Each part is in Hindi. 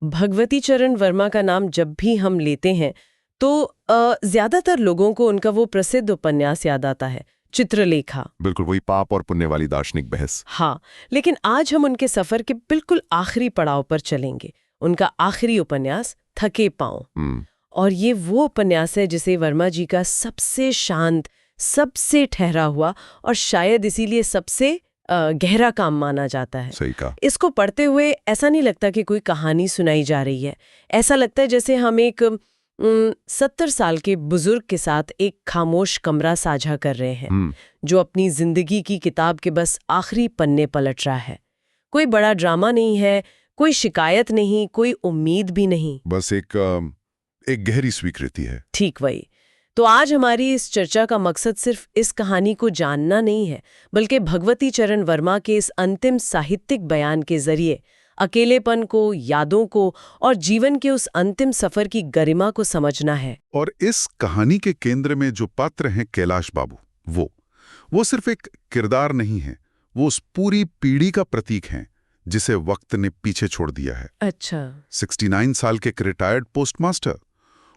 भगवती चरण वर्मा का नाम जब भी हम लेते हैं तो ज्यादातर लोगों को उनका वो प्रसिद्ध उपन्यास याद आता है, चित्रलेखा। बिल्कुल वही पाप और पुण्य वाली दार्शनिक बहस। हाँ, लेकिन आज हम उनके सफर के बिल्कुल आखिरी पड़ाव पर चलेंगे, उनका आखिरी उपन्यास थके पांव। और ये वो उपन्यास है जिसे वर्मा जी का सबसे शांत, सबसे ठहरा हुआ और शायद इसीलिए सबसे गहरा काम माना जाता है। सही कहा। इसको पढ़ते हुए ऐसा नहीं लगता कि कोई कहानी सुनाई जा रही है। ऐसा लगता है जैसे हम एक 70 साल के बुजुर्ग के साथ एक खामोश कमरा साझा कर रहे हैं, जो अपनी जिंदगी की किताब के बस आखिरी पन्ने पलट रहा है। कोई बड़ा ड्रामा नहीं है, कोई शिकायत नहीं, कोई उम्मीद भी नहीं, बस एक गहरी स्वीकृति है। ठीक वही। तो आज हमारी इस चर्चा का मकसद सिर्फ इस कहानी को जानना नहीं है, बल्कि भगवती चरण वर्मा के इस अंतिम साहित्यिक बयान के जरिए अकेलेपन को, यादों को और जीवन के उस अंतिम सफर की गरिमा को समझना है। और इस कहानी के केंद्र में जो पात्र हैं कैलाश बाबू, वो सिर्फ एक किरदार नहीं है, वो उस पूरी पीढ़ी का प्रतीक हैं जिसे वक्त ने पीछे छोड़ दिया है। अच्छा। 69 साल के रिटायर्ड पोस्टमास्टर,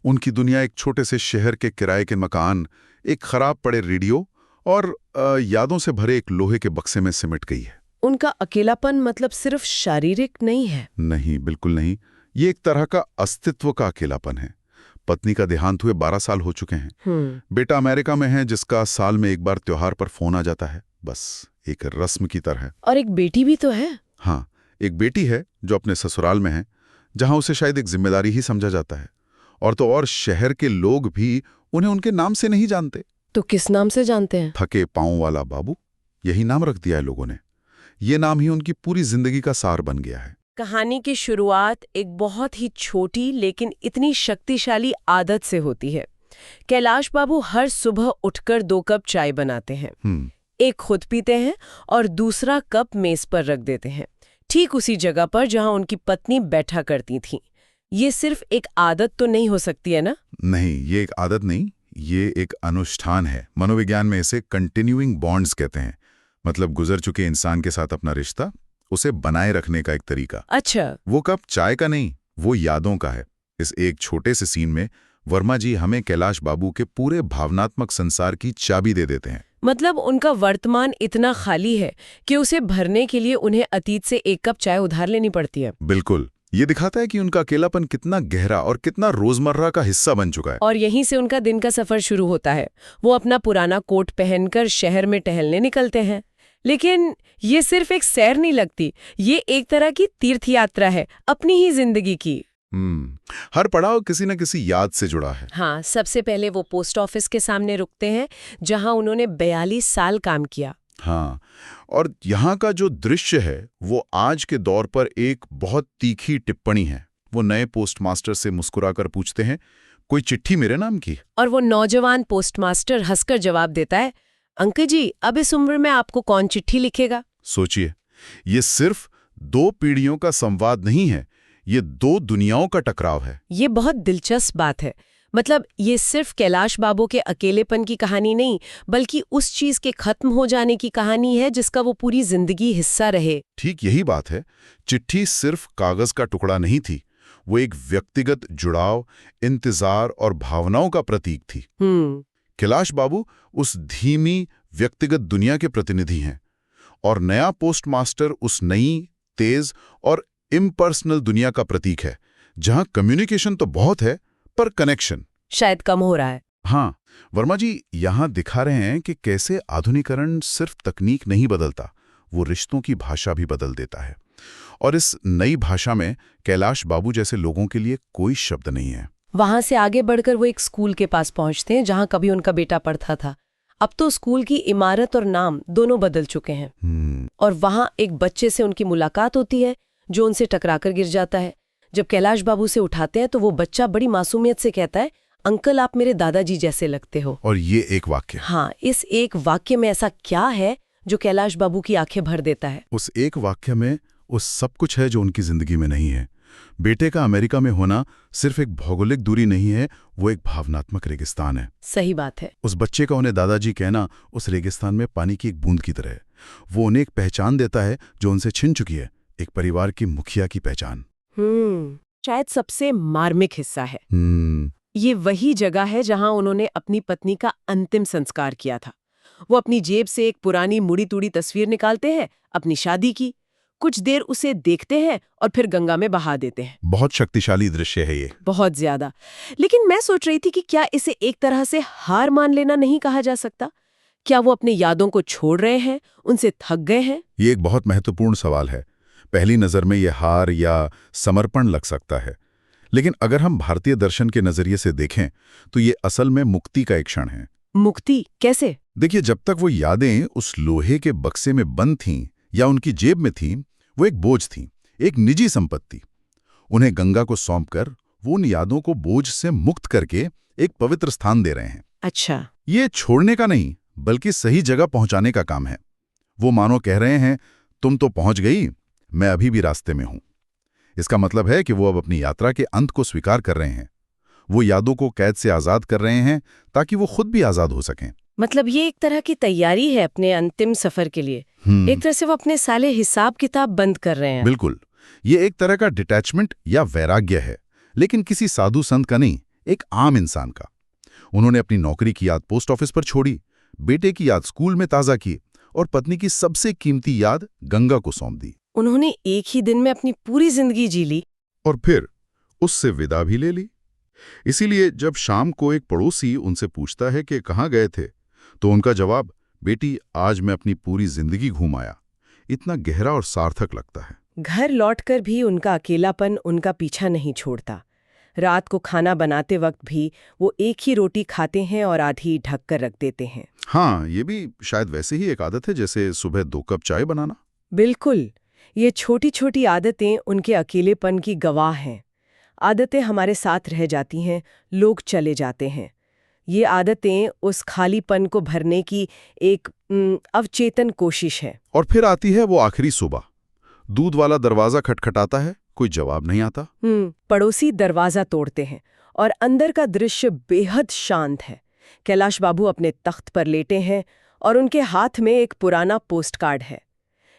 उनकी दुनिया एक छोटे से शहर के किराए के मकान, एक खराब पड़े रेडियो और यादों से भरे एक लोहे के बक्से में सिमट गई है। उनका अकेलापन मतलब सिर्फ शारीरिक नहीं है। नहीं, बिल्कुल नहीं। ये एक तरह का अस्तित्व का अकेलापन है। पत्नी का देहांत हुए 12 साल हो चुके हैं। बेटा अमेरिका में है, जिसका साल में एक बार त्योहार पर फोन आ जाता है, बस एक रस्म की तरह। और एक बेटी भी तो है। हाँ, एक बेटी है जो अपने ससुराल में है, जहां उसे शायद एक जिम्मेदारी ही समझा जाता है। और तो और शहर के लोग भी उन्हें उनके नाम से नहीं जानते। तो किस नाम से जानते हैं? थके पांव वाला बाबू, यही नाम रख दिया है लोगों ने। ये नाम ही उनकी पूरी जिंदगी का सार बन गया है। कहानी की शुरुआत एक बहुत ही छोटी लेकिन इतनी शक्तिशाली आदत से होती है। कैलाश बाबू हर सुबह उठकर 2 कप चाय बनाते हैं। एक खुद पीते हैं और दूसरा कप मेज पर रख देते हैं, ठीक उसी जगह पर जहां उनकी पत्नी बैठा करती थी। ये सिर्फ एक आदत तो नहीं हो सकती है ना? नहीं, ये एक आदत नहीं, ये एक अनुष्ठान है। मनोविज्ञान में इसे कंटिन्यूइंग बॉन्ड्स कहते हैं। मतलब गुजर चुके इंसान के साथ अपना रिश्ता, उसे बनाए रखने का एक तरीका। अच्छा। वो कप चाय का नहीं, वो यादों का है। इस एक छोटे से सीन में वर्मा जी हमें कैलाश बाबू के पूरे भावनात्मक संसार की चाबी दे देते हैं। मतलब उनका वर्तमान इतना खाली है कि उसे भरने के लिए उन्हें अतीत से 1 कप चाय उधार लेनी पड़ती है। बिल्कुल। ये दिखाता है कि उनका अकेलापन कितना गहरा और कितना रोजमर्रा का हिस्सा बन चुका है। और यहीं से उनका दिन का सफर शुरू होता है। वो अपना पुराना कोट पहनकर शहर में टहलने निकलते हैं। लेकिन ये सिर्फ एक सैर नहीं लगती, ये एक तरह की तीर्थ यात्रा है अपनी ही जिंदगी की। हर पड़ाव किसी न किसी याद से जुड़ा है। हाँ, सबसे पहले वो पोस्ट ऑफिस के सामने रुकते हैं, जहां उन्होंने 42 साल काम किया। हाँ, और यहाँ का जो दृश्य है वो आज के दौर पर एक बहुत तीखी टिप्पणी है। वो नए पोस्टमास्टर से मुस्कुराकर पूछते हैं, कोई चिट्ठी मेरे नाम की? और वो नौजवान पोस्टमास्टर हंसकर जवाब देता है, अंकल जी, अब इस उम्र में आपको कौन चिट्ठी लिखेगा? सोचिए, ये सिर्फ 2 पीढ़ियों का संवाद नहीं है, ये 2 दुनियाओं का टकराव है। ये बहुत दिलचस्प बात है। मतलब ये सिर्फ कैलाश बाबू के अकेलेपन की कहानी नहीं, बल्कि उस चीज के खत्म हो जाने की कहानी है जिसका वो पूरी जिंदगी हिस्सा रहे। ठीक यही बात है। चिट्ठी सिर्फ कागज का टुकड़ा नहीं थी, वो एक व्यक्तिगत जुड़ाव, इंतजार और भावनाओं का प्रतीक थी। कैलाश बाबू उस धीमी व्यक्तिगत दुनिया के प्रतिनिधि हैं और नया पोस्टमास्टर उस नई, तेज और इम्पर्सनल दुनिया का प्रतीक है, जहां कम्युनिकेशन तो बहुत है पर कनेक्शन शायद कम हो रहा है। हाँ, वर्मा जी यहां दिखा रहे हैं कि कैसे आधुनिकीकरण सिर्फ तकनीक नहीं बदलता, वो रिश्तों की भाषा भी बदल देता है। और इस नई भाषा में कैलाश बाबू जैसे लोगों के लिए कोई शब्द नहीं है। वहां से आगे बढ़कर वो एक स्कूल के पास पहुंचते हैं जहां कभी उनका बेटा पढ़ता था। अब तो स्कूल की इमारत और नाम दोनों बदल चुके हैं। और वहां एक बच्चे से उनकी मुलाकात होती है जो उनसे टकराकर गिर जाता है। जब कैलाश बाबू से उठाते हैं तो वो बच्चा बड़ी मासूमियत से कहता है, अंकल आप मेरे दादाजी जैसे लगते हो। और ये एक वाक्य, हाँ, इस एक वाक्य में ऐसा क्या है जो कैलाश बाबू की आंखें भर देता है? उस एक वाक्य में उस सब कुछ है जो उनकी जिंदगी में नहीं है। बेटे का अमेरिका में होना सिर्फ एक भौगोलिक दूरी नहीं है, वो एक भावनात्मक रेगिस्तान है। सही बात है। उस बच्चे का उन्हें दादाजी कहना उस रेगिस्तान में पानी की एक बूंद की तरह है। वो उन्हें एक पहचान देता है जो उनसे छिन चुकी है, एक परिवार की मुखिया की पहचान। शायद सबसे मार्मिक हिस्सा है। ये वही जगह है जहां उन्होंने अपनी पत्नी का अंतिम संस्कार किया था। वो अपनी जेब से एक पुरानी मुड़ी तुड़ी तस्वीर निकालते हैं अपनी शादी की, कुछ देर उसे देखते हैं और फिर गंगा में बहा देते हैं। बहुत शक्तिशाली दृश्य है ये। बहुत ज्यादा। लेकिन मैं सोच रही थी कि क्या इसे एक तरह से हार मान लेना नहीं कहा जा सकता? क्या वो अपनी यादों को छोड़ रहे हैं, उनसे थक गए हैं? ये एक बहुत महत्वपूर्ण सवाल है। पहली नज़र में ये हार या समर्पण लग सकता है, लेकिन अगर हम भारतीय दर्शन के नजरिए से देखें तो ये असल में मुक्ति का एक क्षण है। मुक्ति कैसे? देखिए, जब तक वो यादें उस लोहे के बक्से में बंद थीं या उनकी जेब में थीं, वो एक बोझ थीं, एक निजी संपत्ति। उन्हें गंगा को सौंपकर वो उन यादों को बोझ से मुक्त करके एक पवित्र स्थान दे रहे हैं। अच्छा। ये छोड़ने का नहीं, बल्कि सही जगह पहुंचाने का काम है। वो मानो कह रहे हैं, तुम तो पहुंच गई, मैं अभी भी रास्ते में हूं। इसका मतलब है कि वो अब अपनी यात्रा के अंत को स्वीकार कर रहे हैं। वो यादों को कैद से आजाद कर रहे हैं ताकि वो खुद भी आजाद हो सकें। मतलब ये एक तरह की तैयारी है अपने अंतिम सफर के लिए। एक तरह से वो अपने साले हिसाब किताब बंद कर रहे हैं। बिल्कुल, ये एक तरह का डिटैचमेंट या वैराग्य है, लेकिन किसी साधु संत का नहीं, एक आम इंसान का। उन्होंने अपनी नौकरी की याद पोस्ट ऑफिस पर छोड़ी, बेटे की याद स्कूल में ताज़ा की और पत्नी की सबसे कीमती याद गंगा को सौंप दी। उन्होंने एक ही दिन में अपनी पूरी जिंदगी जी ली और फिर उससे विदा भी ले ली। इसीलिए जब शाम को एक पड़ोसी उनसे पूछता है कि कहाँ गए थे, तो उनका जवाब, बेटी आज मैं अपनी पूरी जिंदगी घूम आया, इतना गहरा और सार्थक लगता है। घर लौटकर भी उनका अकेलापन उनका पीछा नहीं छोड़ता। रात को खाना बनाते वक्त भी वो एक ही रोटी खाते हैं और आधी ढक कर रख देते हैं। हाँ, ये भी शायद वैसे ही एक आदत है जैसे सुबह 2 कप चाय बनाना। बिल्कुल, ये छोटी छोटी आदतें उनके अकेलेपन की गवाह हैं। आदतें हमारे साथ रह जाती हैं, लोग चले जाते हैं। ये आदतें उस खालीपन को भरने की एक अवचेतन कोशिश है। और फिर आती है वो आखिरी सुबह, दूध वाला दरवाजा खटखटाता है, कोई जवाब नहीं आता। पड़ोसी दरवाजा तोड़ते हैं और अंदर का दृश्य बेहद शांत है। कैलाश बाबू अपने तख्त पर लेटे हैं और उनके हाथ में एक पुराना पोस्ट कार्ड है।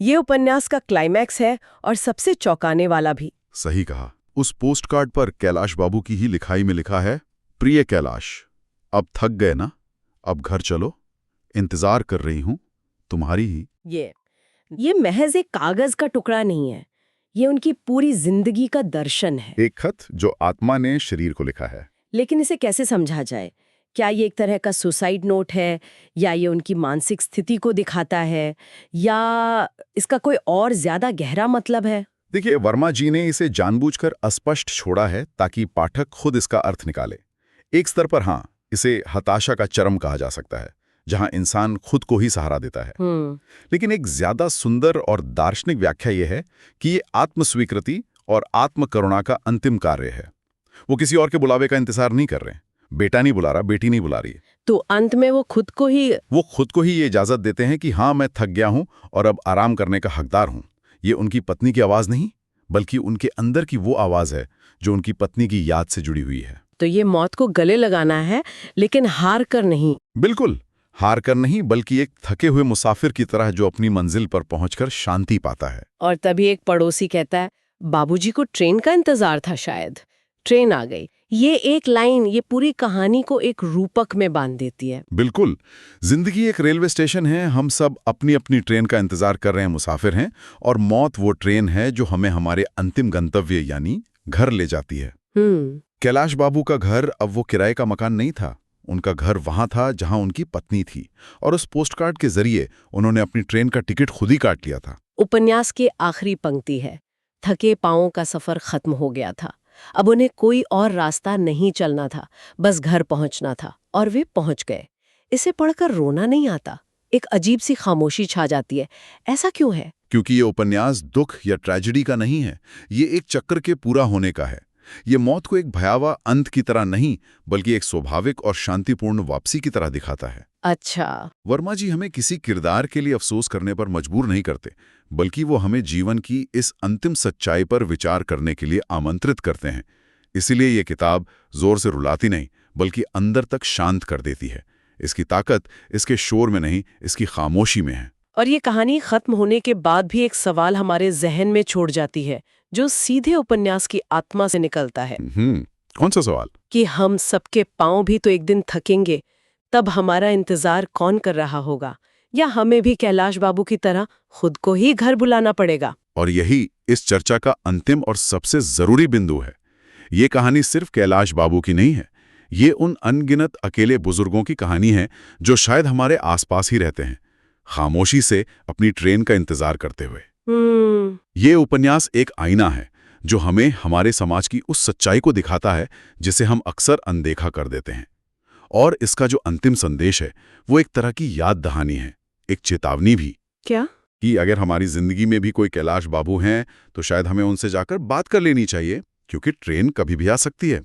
ये उपन्यास का क्लाइमैक्स है और सबसे चौंकाने वाला भी। सही कहा। उस पोस्ट कार्ड पर कैलाश बाबू की ही लिखाई में लिखा है, प्रिय कैलाश, अब थक गए ना, अब घर चलो, इंतजार कर रही हूं तुम्हारी ही। ये महज एक कागज का टुकड़ा नहीं है, ये उनकी पूरी जिंदगी का दर्शन है। एक खत जो आत्मा ने शरीर को लिखा है। लेकिन इसे कैसे समझा जाए? क्या ये एक तरह का सुसाइड नोट है, या ये उनकी मानसिक स्थिति को दिखाता है, या इसका कोई और ज्यादा गहरा मतलब है? देखिए, वर्मा जी ने इसे जानबूझकर अस्पष्ट छोड़ा है ताकि पाठक खुद इसका अर्थ निकाले। एक स्तर पर हाँ, इसे हताशा का चरम कहा जा सकता है, जहां इंसान खुद को ही सहारा देता है। लेकिन एक ज्यादा सुंदर और दार्शनिक व्याख्या यह है कि ये आत्मस्वीकृति और आत्मकरुणा का अंतिम कार्य है। वो किसी और के बुलावे का इंतजार नहीं कर रहे। बेटा नहीं बुला रहा, बेटी नहीं बुला रही, तो अंत में वो खुद को ही ये इजाजत देते हैं कि हाँ, मैं थक गया हूं और अब आराम करने का हकदार हूं। ये उनकी पत्नी की आवाज नहीं, बल्कि उनके अंदर की वो आवाज है जो उनकी पत्नी की याद से जुड़ी हुई है। तो ये मौत को गले लगाना है, लेकिन हार कर नहीं। बिल्कुल, हार कर नहीं, बल्कि एक थके हुए मुसाफिर की तरह जो अपनी मंजिल पर पहुंचकर शांति पाता है। और तभी एक पड़ोसी कहता है, बाबूजी को ट्रेन का इंतजार था, शायद ट्रेन आ गई। ये एक लाइन ये पूरी कहानी को एक रूपक में बांध देती है। बिल्कुल, जिंदगी एक रेलवे स्टेशन है, हम सब अपनी अपनी ट्रेन का इंतजार कर रहे हैं, मुसाफिर हैं, और मौत वो ट्रेन है जो हमें हमारे अंतिम गंतव्य यानी घर ले जाती है। कैलाश बाबू का घर अब वो किराए का मकान नहीं था। उनका घर वहां था जहां उनकी पत्नी थी, और उस पोस्टकार्ड के जरिए उन्होंने अपनी ट्रेन का टिकट खुद ही काट लिया था। उपन्यास की आखिरी पंक्ति है, थके पांवों का सफर खत्म हो गया था। अब उन्हें कोई और रास्ता नहीं चलना था, बस घर पहुंचना था, और वे पहुंच गए। इसे पढ़कर रोना नहीं आता, एक अजीब सी खामोशी छा जाती है। ऐसा क्यों है? क्योंकि ये उपन्यास दुख या ट्रेजेडी का नहीं है, ये एक चक्र के पूरा होने का है। ये मौत को एक भयावह अंत की तरह नहीं, बल्कि एक स्वाभाविक और शांतिपूर्ण वापसी की तरह दिखाता है। अच्छा। वर्मा जी हमें किसी किरदार के लिए अफसोस करने पर मजबूर नहीं करते, बल्कि वो हमें जीवन की इस अंतिम सच्चाई पर विचार करने के लिए आमंत्रित करते हैं। इसीलिए ये किताब जोर से रुलाती नहीं, बल्कि अंदर तक शांत कर देती है। इसकी ताकत इसके शोर में नहीं, इसकी खामोशी में है। और ये कहानी खत्म होने के बाद भी एक सवाल हमारे जहन में छोड़ जाती है, जो सीधे उपन्यास की आत्मा से निकलता है। कौन सा सवाल? कि हम सबके पांव भी तो एक दिन थकेंगे, तब हमारा इंतजार कौन कर रहा होगा? या हमें भी कैलाश बाबू की तरह खुद को ही घर बुलाना पड़ेगा? और यही इस चर्चा का अंतिम और सबसे जरूरी बिंदु है। ये कहानी सिर्फ कैलाश बाबू की नहीं है, ये उन अनगिनत अकेले बुजुर्गों की कहानी है जो शायद हमारे आसपास ही रहते हैं, खामोशी से अपनी ट्रेन का इंतजार करते हुए। ये उपन्यास एक आईना है जो हमें हमारे समाज की उस सच्चाई को दिखाता है जिसे हम अक्सर अनदेखा कर देते हैं। और इसका जो अंतिम संदेश है वो एक तरह की याद दहानी है, एक चेतावनी भी। क्या? कि अगर हमारी जिंदगी में भी कोई कैलाश बाबू हैं तो शायद हमें उनसे जाकर बात कर लेनी चाहिए, क्योंकि ट्रेन कभी भी आ सकती है।